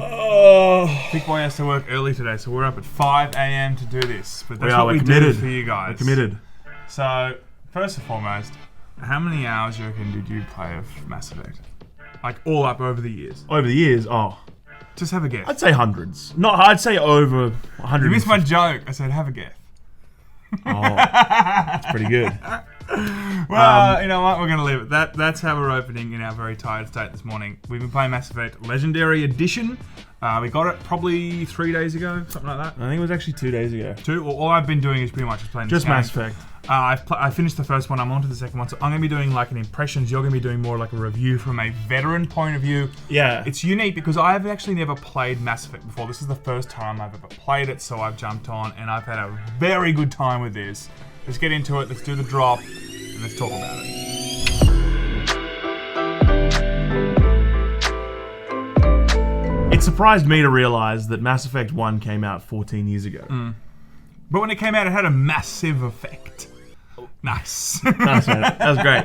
ThiccBoi has to work early today, so we're up at 5 a.m. to do this. But that's what we committed. do for you guys. We're committed. So, first and foremost, how many hours you reckon did you play of Mass Effect? Like, all up over the years. Over the years, Just have a guess. I'd say hundreds. I'd say over 100. You missed my joke. I said, have a guess. That's pretty good. Well, you know what? We're going to leave it. That's how we're opening in our very tired state this morning. We've been playing Mass Effect Legendary Edition. We got it probably 3 days ago, something like that. I think it was actually 2 days ago. All I've been doing is pretty much just playing Just this game. Mass Effect. I finished the first one. I'm on to the second one. So I'm going to be doing like an impressions. You're going to be doing more like a review from a veteran point of view. Yeah. It's unique because I've actually never played Mass Effect before. This is the first time I've ever played it, so I've jumped on and I've had a very good time with this. Let's get into it. Let's do the drop and let's talk about it. It surprised me to realize that Mass Effect 1 came out 14 years ago. But when it came out, it had a massive effect. Nice. Nice, man. That was great.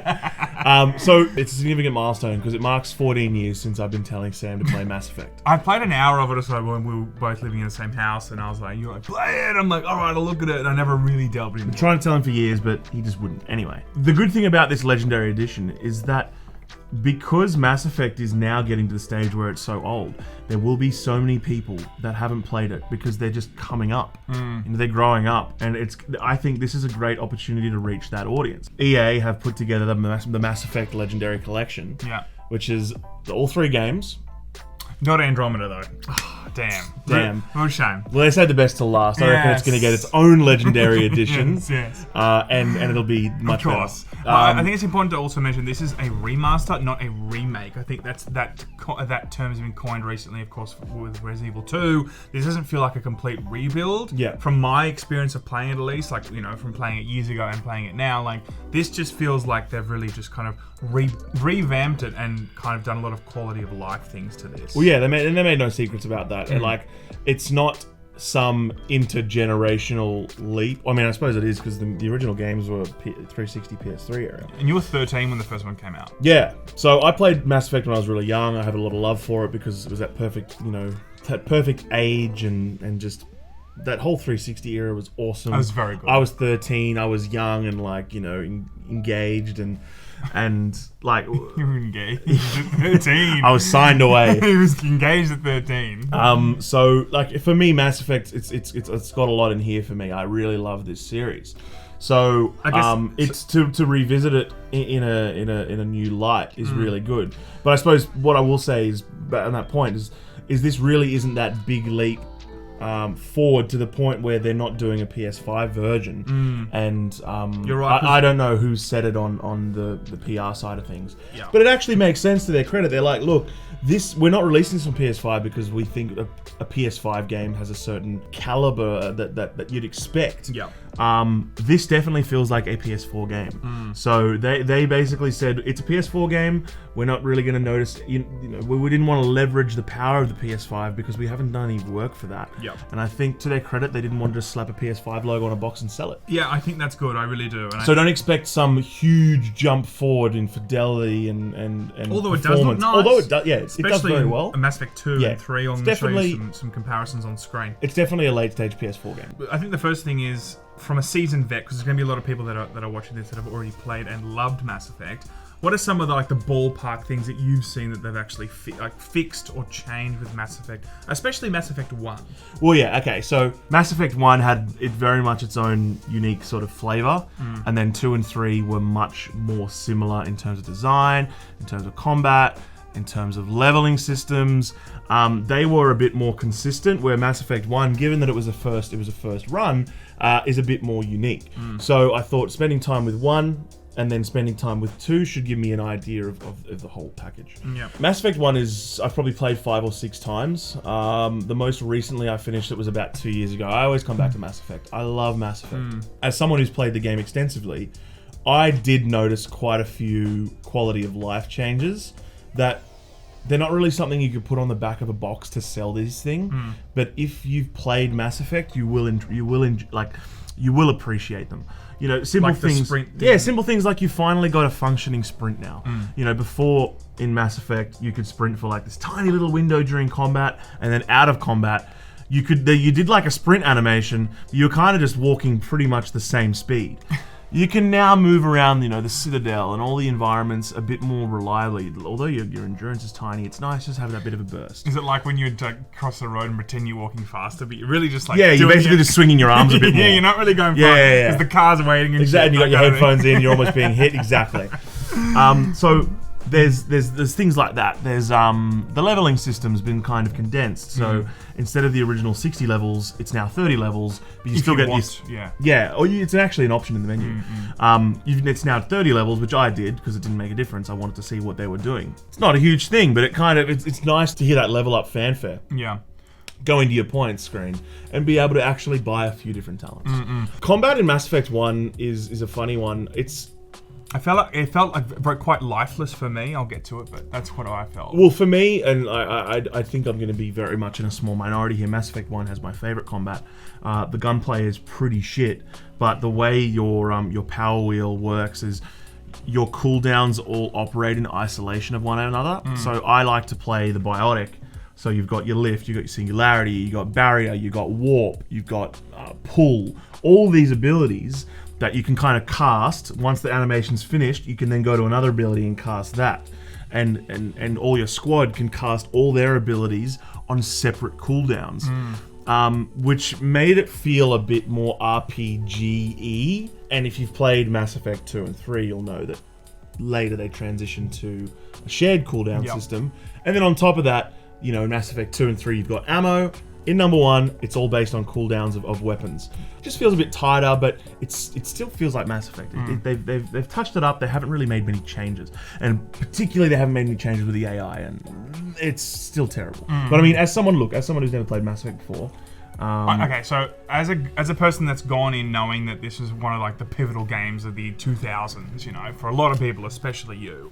So it's a significant milestone because it marks 14 years since I've been telling Sam to play Mass Effect. I played an hour of it or so when we were both living in the same house, and I was like, "You're like, play it." I'm like, "All right, I'll look at it." And I never really delved into it. Trying to tell him for years, but he just wouldn't. Anyway, the good thing about this Legendary Edition is that because Mass Effect is now getting to the stage where it's so old, there will be so many people that haven't played it because they're just coming up. They're growing up, and I think this is a great opportunity to reach that audience. EA have put together the Mass Effect Legendary Collection, which is all 3 games. Not Andromeda though. Oh, damn. What a shame. Well, they saved the best till last. I reckon it's going to get its own Legendary Edition. Yes. And it'll be much better. Of course. I think it's important to also mention this is a remaster, not a remake. I think that term has been coined recently, of course, with Resident Evil 2. This doesn't feel like a complete rebuild. Yeah. From my experience of playing it, at least, like, you know, from playing it years ago and playing it now, like, this just feels like they've really just kind of revamped it and kind of done a lot of quality of life things to this. Well, yeah, they made no secrets about that. And like, it's not some intergenerational leap. I mean, I suppose it is because the original games were 360, PS3 era. And you were 13 when the first one came out. Yeah. So I played Mass Effect when I was really young. I have a lot of love for it because it was that perfect, that perfect age and just that whole 360 era was awesome. That was very good. I was 13. I was young and engaged and like you were engaged at 13. I was signed away. He was engaged at 13. So like for me, Mass Effect, it's got a lot in here for me. I really love this series. So I guess, it's to revisit it in a new light is really good. But I suppose what I will say is, on that point, is this really isn't that big leap forward to the point where they're not doing a PS5 version. And You're right, I don't know who said it on the PR side of things. Yeah. But it actually makes sense to their credit. They're like, look, we're not releasing this on PS5 because we think a PS5 game has a certain caliber that you'd expect. Yeah. This definitely feels like a PS4 game. So they basically said it's a PS4 game. We're not really going to notice. We didn't want to leverage the power of the PS5 because we haven't done any work for that. Yeah. And I think to their credit, they didn't want to just slap a PS5 logo on a box and sell it. Yeah, I think that's good. I really do. And So don't expect some huge jump forward in fidelity and although it does look nice. Although it does, yeah, it does very well. In Mass Effect 2 and 3, I'm going to show you some comparisons on screen. It's definitely a late stage PS4 game. I think the first thing is, from a seasoned vet, because there's going to be a lot of people that are watching this that have already played and loved Mass Effect. What are some of the ballpark things that you've seen that they've actually fixed or changed with Mass Effect, especially Mass Effect 1? Well, yeah, okay. So Mass Effect 1 had very much its own unique sort of flavor, and then 2 and 3 were much more similar in terms of design, in terms of combat, in terms of leveling systems. They were a bit more consistent, where Mass Effect 1, given that it was a first run, is a bit more unique. So I thought spending time with 1 and then spending time with 2 should give me an idea of the whole package. Yep. Mass Effect 1 I've probably played 5 or 6 times. The most recently I finished it was about 2 years ago. I always come back to Mass Effect. I love Mass Effect. As someone who's played the game extensively, I did notice quite a few quality of life changes that they're not really something you could put on the back of a box to sell this thing. But if you've played Mass Effect, you will appreciate them. Simple like things. the sprint thing. Yeah, simple things like you finally got a functioning sprint now. Before in Mass Effect, you could sprint for like this tiny little window during combat, and then out of combat, you did like a sprint animation. You were kind of just walking pretty much the same speed. You can now move around, the Citadel and all the environments a bit more reliably. Although your endurance is tiny, it's nice just having that bit of a burst. Is it like when you cross the road and pretend you're walking faster, but you're really just like you're basically just swinging your arms a bit more. Yeah, you're not really going fast because the car's waiting. And exactly, you got your headphones in, you're almost being hit. Exactly. So there's things like that. There's the leveling system's been kind of condensed. So instead of the original 60 levels, it's now 30 levels. But you still get this. Yeah. Or it's actually an option in the menu. It's now 30 levels, which I did because it didn't make a difference. I wanted to see what they were doing. It's not a huge thing, but it's nice to hear that level up fanfare. Yeah. Go into your points screen and be able to actually buy a few different talents. Combat in Mass Effect 1 is a funny one. It felt like quite lifeless for me. I'll get to it, but that's what I felt. Well, for me, and I think I'm going to be very much in a small minority here. Mass Effect 1 has my favorite combat. The gunplay is pretty shit, but the way your power wheel works is your cooldowns all operate in isolation of one another. So I like to play the biotic. So you've got your lift, you've got your singularity, you've got barrier, you've got warp, you've got pull. All these abilities that you can kind of cast. Once the animation's finished, you can then go to another ability and cast that. And all your squad can cast all their abilities on separate cooldowns. Which made it feel a bit more RPG-y. And if you've played Mass Effect 2 and 3, you'll know that later they transitioned to a shared cooldown system. And then on top of that, in Mass Effect 2 and 3, you've got ammo. In number 1, it's all based on cooldowns of weapons. It just feels a bit tighter, but it still feels like Mass Effect. They've touched it up. They haven't really made many changes, and particularly they haven't made any changes with the AI, and it's still terrible. But I mean, as someone who's never played Mass Effect before. Okay, so as a person that's gone in knowing that this is one of like the pivotal games of the 2000s, for a lot of people, especially you,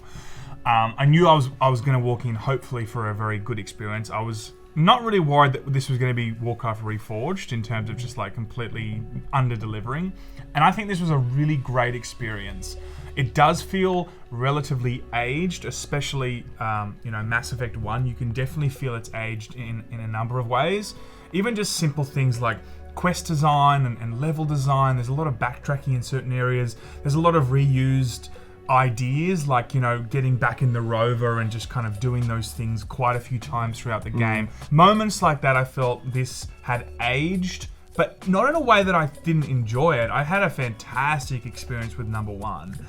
I knew I was going to walk in hopefully for a very good experience. I was not really worried that this was going to be Warcraft Reforged in terms of just like completely under-delivering. And I think this was a really great experience. It does feel relatively aged, especially, Mass Effect 1. You can definitely feel it's aged in a number of ways. Even just simple things like quest design and level design. There's a lot of backtracking in certain areas. There's a lot of reused ideas, like getting back in the rover and just kind of doing those things quite a few times throughout the game. Moments like that, I felt this had aged, but not in a way that I didn't enjoy it. I had a fantastic experience with number 1.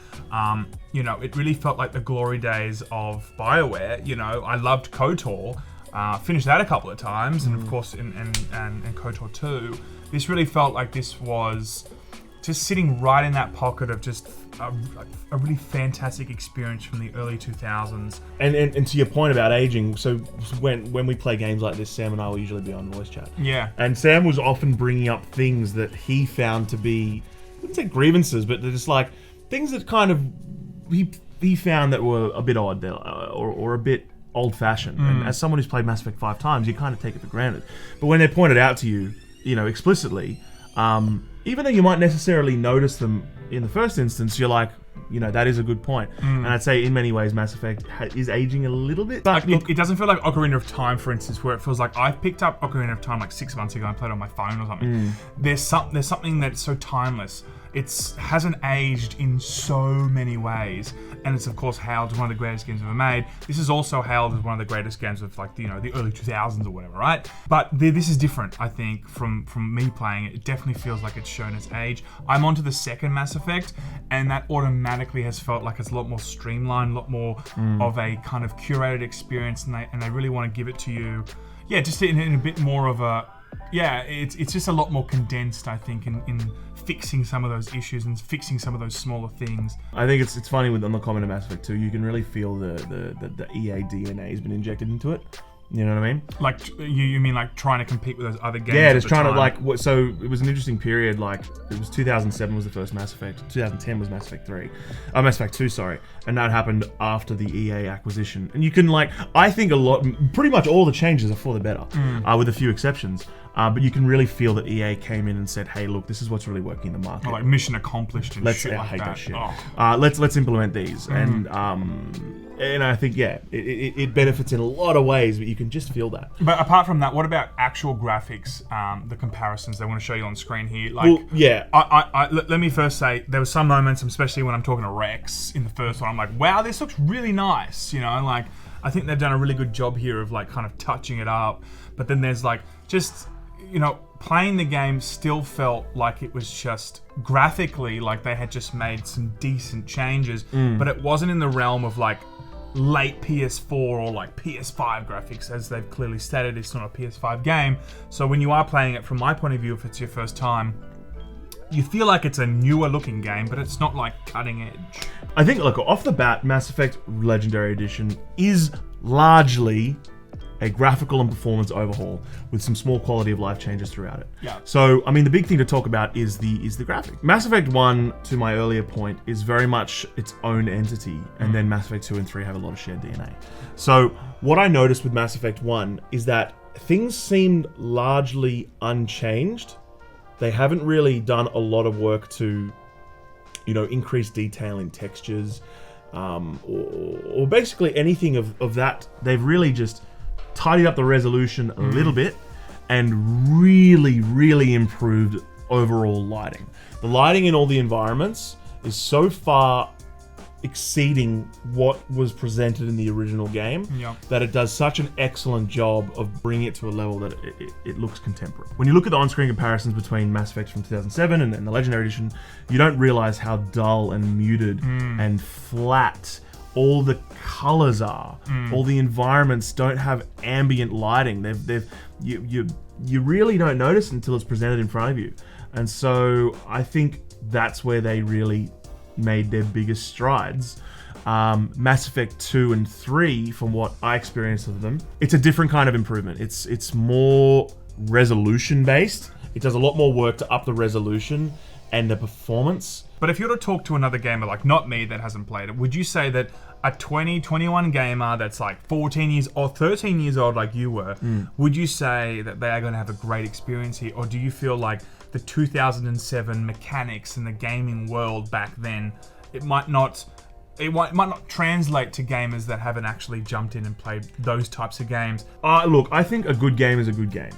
It really felt like the glory days of BioWare. I loved KOTOR, finished that a couple of times, and of course in KOTOR 2. This really felt like this was just sitting right in that pocket of just a really fantastic experience from the early 2000s. And to your point about aging, so when we play games like this, Sam and I will usually be on voice chat. Yeah. And Sam was often bringing up things that he found to be, I wouldn't say grievances, but they're just like things that kind of he found that were a bit odd or a bit old-fashioned. And as someone who's played Mass Effect 5 times, you kind of take it for granted. But when they're pointed out to you, explicitly, even though you might necessarily notice them in the first instance, you're like, that is a good point. And I'd say in many ways Mass Effect is aging a little bit. But it doesn't feel like Ocarina of Time, for instance, where it feels like I picked up Ocarina of Time like 6 months ago and played it on my phone or something. There's something that's so timeless. It hasn't aged in so many ways, and it's of course hailed as one of the greatest games ever made. This is also hailed as one of the greatest games of like the early 2000s or whatever, right? But this is different, I think, from me playing it. It definitely feels like it's shown its age. I'm onto the second Mass Effect, and that automatically has felt like it's a lot more streamlined, a lot more of a kind of curated experience, and they really want to give it to you, just in a bit more of a. It's just a lot more condensed, I think, in fixing some of those issues and fixing some of those smaller things. I think it's funny on the comment of Mass Effect 2, you can really feel the EA DNA has been injected into it. You know what I mean? Like, you mean like trying to compete with those other games? Yeah, just trying to so it was an interesting period. Like, it was 2007 was the first Mass Effect, 2010 was Mass Effect 3, Mass Effect 2, sorry, and that happened after the EA acquisition. And you can I think pretty much all the changes are for the better, with a few exceptions. But you can really feel that EA came in and said, "Hey, look, this is what's really working in the market. Like mission accomplished and shit I like hate that. that shit. Oh. Let's implement these." And I think it benefits in a lot of ways, but you can just feel that. But apart from that, what about actual graphics? The comparisons they want to show you on screen here. Like, Well, yeah. Let me first say there were some moments, especially when I'm talking to Rex in the first one. I'm like, wow, this looks really nice. You know, like I think they've done a really good job here of like kind of touching it up. But then there's like just, you know, playing the game still felt like it was just graphically like they had just made some decent changes, but it wasn't in the realm of like late PS4 or like PS5 graphics, as they've clearly stated. It's not a PS5 game. So when you are playing it, from my point of view, if it's your first time, you feel like it's a newer looking game, but it's not like cutting edge. I think, look, off the bat, Mass Effect Legendary Edition is largely a graphical and performance overhaul with some small quality of life changes throughout it. Yeah. So, I mean, the big thing to talk about is the graphic. Mass Effect 1, to my earlier point, is very much its own entity, and then Mass Effect 2 and 3 have a lot of shared DNA. So, what I noticed with Mass Effect 1 is that things seemed largely unchanged. They haven't really done a lot of work to, you know, increase detail in textures, or basically anything of that. They've really just tidied up the resolution a little bit and really improved overall lighting. The lighting in all the environments is so far exceeding what was presented in the original game that it does such an excellent job of bringing it to a level that it looks contemporary. When you look at the on-screen comparisons between Mass Effect from 2007 and the Legendary Edition, you don't realize how dull and muted and flat all the colors are. All the environments don't have ambient lighting. You really don't notice until it's presented in front of you. And so I think that's where they really made their biggest strides. Mass Effect 2 and 3, from what I experienced of them, it's a different kind of improvement. It's more resolution based. It does a lot more work to up the resolution and the performance. But if you were to talk to another gamer, like not me that hasn't played it, would you say that a 20, 21 gamer that's like 14 years or 13 years old like you were, would you say that they are going to have a great experience here? Or do you feel like the 2007 mechanics in the gaming world back then, it might not translate to gamers that haven't actually jumped in and played those types of games? Look, I think a good game is a good game.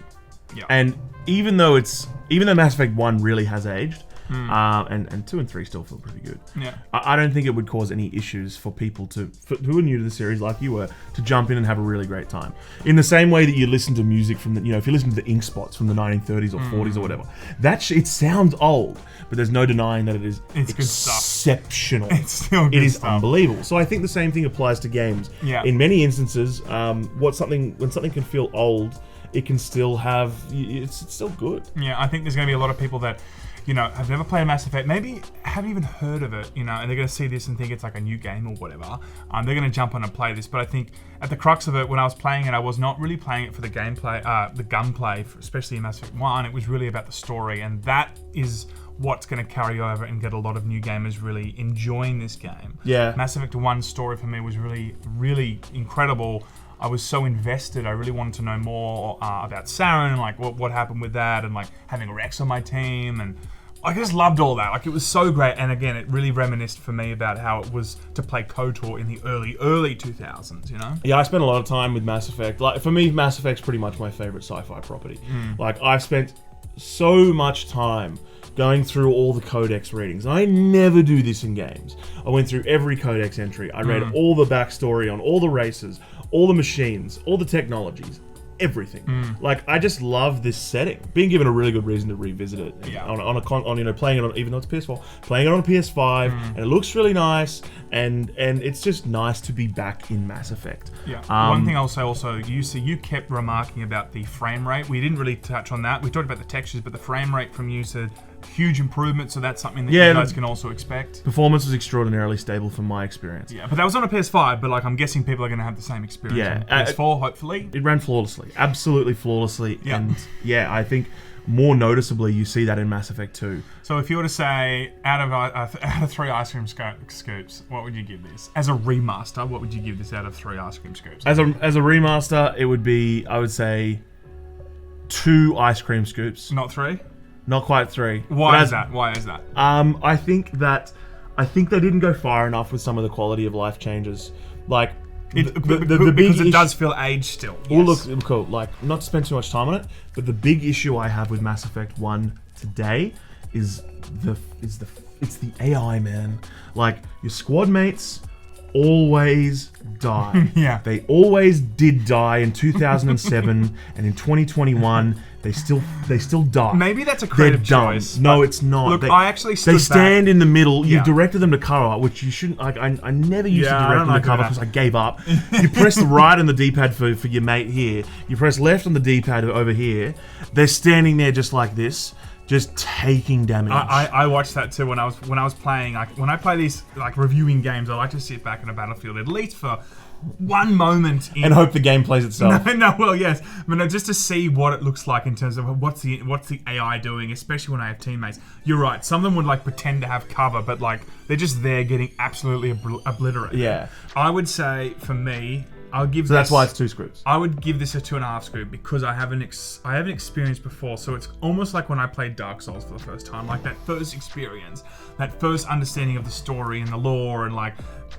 Yeah. And even though Mass Effect 1 really has aged, and 2 and 3 still feel pretty good. Yeah. I don't think it would cause any issues for people who are new to the series like you were to jump in and have a really great time. In the same way that you listen to music from if you listen to the ink spots from the 1930s or 40s or whatever, it sounds old, but there's no denying that it's exceptional. It's still good It is stuff. unbelievable. So I think the same thing applies to games. Yeah. In many instances, when something can feel old, it can still have, it's still good. Yeah, I think there's going to be a lot of people that, you know, have never played Mass Effect, maybe haven't even heard of it, you know, and they're going to see this and think it's like a new game or whatever. They're going to jump on and play this, but I think at the crux of it, when I was playing it, I was not really playing it for the gameplay, the gunplay, especially in Mass Effect 1. It was really about the story, and that is what's going to carry over and get a lot of new gamers really enjoying this game. Yeah. Mass Effect 1's story for me was really incredible. I was so invested. I really wanted to know more about Saren and like what happened with that, and like having Rex on my team, and I just loved all that. Like, it was so great. And again, it really reminisced for me about how it was to play KOTOR in the early 2000s, you know? Yeah, I spent a lot of time with Mass Effect. Like, for me, Mass Effect's pretty much my favorite sci-fi property. Like, I've spent so much time going through all the codex readings. I never do this in games. I went through every codex entry. I read all the backstory on all the races, all the machines, all the technologies, everything. Like, I just love this setting. Being given a really good reason to revisit it. Yeah. Playing it on, even though it's PS4, playing it on a PS5, and it looks really nice, and it's just nice to be back in Mass Effect. Yeah. One thing I'll say also, you kept remarking about the frame rate. We didn't really touch on that. We talked about the textures, but the frame rate from you said huge improvement, so that's something that you guys can also expect. Performance was extraordinarily stable from my experience. Yeah, but that was on a PS5, but like I'm guessing people are going to have the same experience on PS4, hopefully. It ran flawlessly, absolutely flawlessly, Yeah. and I think more noticeably you see that in Mass Effect 2. So if you were to say, out of 3 ice cream scoops, what would you give this? As a remaster, what would you give this out of 3 ice cream scoops? As a remaster, it would be, I would say, 2 ice cream scoops. Not 3. Not quite 3. Why is that? Why is that? I think they didn't go far enough with some of the quality of life changes. Like Because it does feel aged still. Yes. Well, look, cool. Like, not to spend too much time on it, but the big issue I have with Mass Effect 1 today is the AI, man. Like, your squad mates always die. Yeah. They always did die in 2007, and in 2021 they still die. Maybe that's a creative choice. No, it's not. Look, I actually stood They stand back. in the middle. Yeah. You directed them to cover, which you shouldn't. Like, I never used to direct them to cover because I gave up. You press right on the D-pad for your mate here. You press left on the D-pad over here. They're standing there just like this, just taking damage. I watched that too when I was playing. Like, when I play these like reviewing games, I like to sit back in a battlefield at least for one moment and hope the game plays itself. Well, yes, but no, just to see what it looks like in terms of what's the AI doing, especially when I have teammates. You're right. Some of them would like pretend to have cover, but like they're just there getting absolutely obliterated. Yeah. I would say for me, I'll give. So that's why it's 2 scoops. I would give this a 2.5 scoop because I haven't experienced before. So it's almost like when I played Dark Souls for the first time, like that first experience, that first understanding of the story and the lore, and like,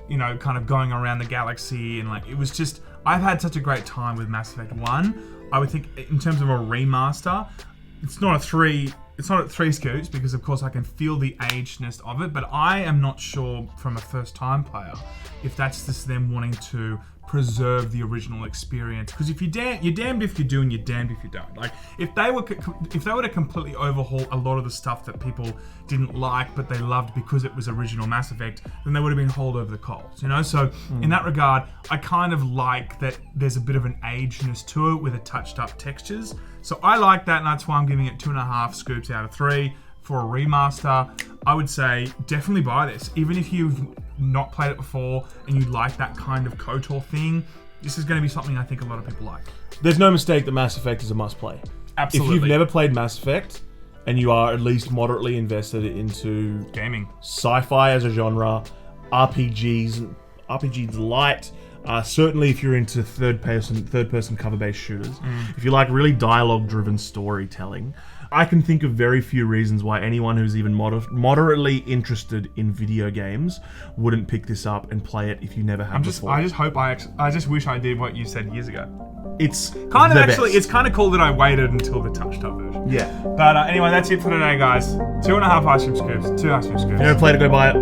you know, kind of going around the galaxy, and like it was just. I've had such a great time with Mass Effect 1. I would think in terms of a remaster, it's not at 3 scoops because of course I can feel the agedness of it, but I am not sure from a first time player if that's just them wanting to preserve the original experience. Because if you're damned if you do and you're damned if you don't. Like if they were to completely overhaul a lot of the stuff that people didn't like but they loved because it was original Mass Effect, then they would have been hauled over the coals, you know. So in that regard, I kind of like that there's a bit of an agedness to it with the touched up textures. So I like that, and that's why I'm giving it 2.5 scoops out of 3 for a remaster. I would say definitely buy this, even if you've not played it before and you like that kind of KOTOR thing. This is going to be something I think a lot of people like. There's no mistake that Mass Effect is a must-play. Absolutely. If you've never played Mass Effect and you are at least moderately invested into gaming, sci-fi as a genre, RPGs light. Certainly, if you're into third-person cover-based shooters, if you like really dialogue-driven storytelling, I can think of very few reasons why anyone who's even moderately interested in video games wouldn't pick this up and play it if you never have before. I just wish I did what you said years ago. It's kind of actually, it's kind of cool that I waited until the touched up version. Yeah. But anyway, that's it for today, guys. 2.5 ice cream scoops. 2 ice cream scoops. If you never played it, go buy it.